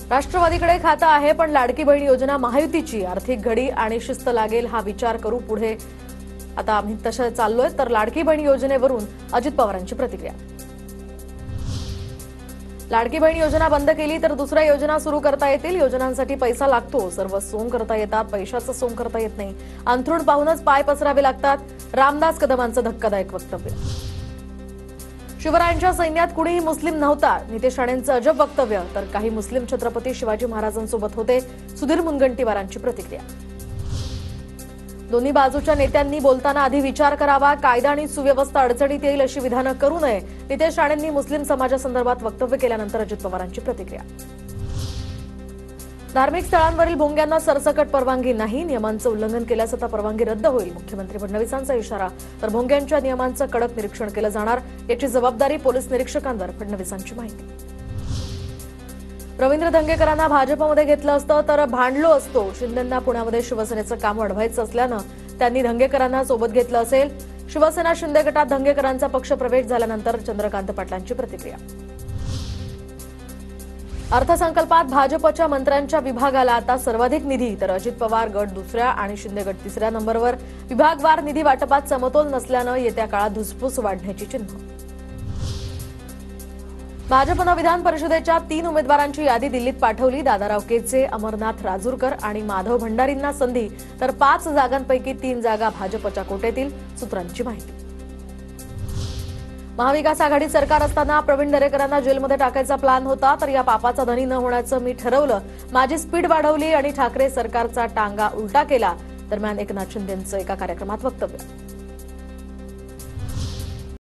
राष्ट्रवादीकडे खातं आहे, पण लाडकी बहीण योजना महायुतीची आर्थिक घडी आणि शिस्त लागेल हा विचार करू पुढे. आता आम्ही तसं चाललोय. तर लाडकी बहीण योजनेवरून अजित पवारांची प्रतिक्रिया. लाडकी बहीण योजना बंद केली तर दुसऱ्या योजना सुरू करता येतील. योजनांसाठी पैसा लागतो. सर्व सोंग करता येतात, पैशाचं सोंग करता येत नाही. अंथरूण पाहूनच पाय पसरावे लागतात. रामदास कदमांचं धक्कादायक वक्तव्य. शिवरायांच्या सैन्यात कुणीही मुस्लिम नव्हता. नितेश राणेंचं अजब वक्तव्य. तर काही मुस्लिम छत्रपती शिवाजी महाराजांसोबत होते. सुधीर मुनगंटीवारांची प्रतिक्रिया. दोन्ही बाजूच्या नेत्यांनी बोलताना आधी विचार करावा. कायदा आणि सुव्यवस्था अडचणीत येईल अशी विधानं करू नये. नितेश राणेंनी मुस्लिम समाजासंदर्भात वक्तव्य केल्यानंतर अजित पवारांची प्रतिक्रिया. धार्मिक स्थळांवरील भोंग्यांना सरसकट परवानगी नाही. नियमांचं उल्लंघन केल्यास आता परवानगी रद्द होईल. मुख्यमंत्री फडणवीसांचा इशारा. तर भोंग्यांच्या नियमांचं कडक निरीक्षण केलं जाणार. याची जबाबदारी पोलीस निरीक्षकांवर. फडणवीसांची माहिती. रवींद्र धंगेकरांना भाजपमध्ये घेतलं असतं तर भांडलो असतो. शिंदेंना पुण्यामध्ये शिवसेनेचं काम वाढवायचं असल्यानं त्यांनी धंगेकरांना सोबत घेतलं असेल. शिवसेना शिंदे गटात धंगेकरांचा पक्ष प्रवेश झाल्यानंतर चंद्रकांत पाटलांची प्रतिक्रिया. अर्थसंकल्पात भाजपच्या मंत्र्यांच्या विभागाला आता सर्वाधिक निधी. तर अजित पवार गट दुसऱ्या आणि शिंदे गट तिसऱ्या नंबरवर. विभागवार निधी वाटपात समतोल नसल्यानं येत्या काळात धुसफूस वाढण्याची चिन्ह. भाजपनं विधान परिषदेच्या 3 उमेदवारांची यादी दिल्लीत पाठवली. दादाराव केचे, अमरनाथ राजूरकर आणि माधव भंडारींना संधी. तर 5 जागांपैकी 3 जागा भाजपच्या कोट्यातील. सूत्रांची माहिती. महाविकास आघाडी सरकार असताना प्रवीण दरेकरांना जेलमध्ये टाकायचा प्लॅन होता. तर या पापाचा धनी न होण्याचं मी ठरवलं. माझी स्पीड वाढवली आणि ठाकरे सरकारचा टांगा उलटा केला. दरम्यान एकनाथ शिंदेंचं एका कार्यक्रमात वक्तव्य.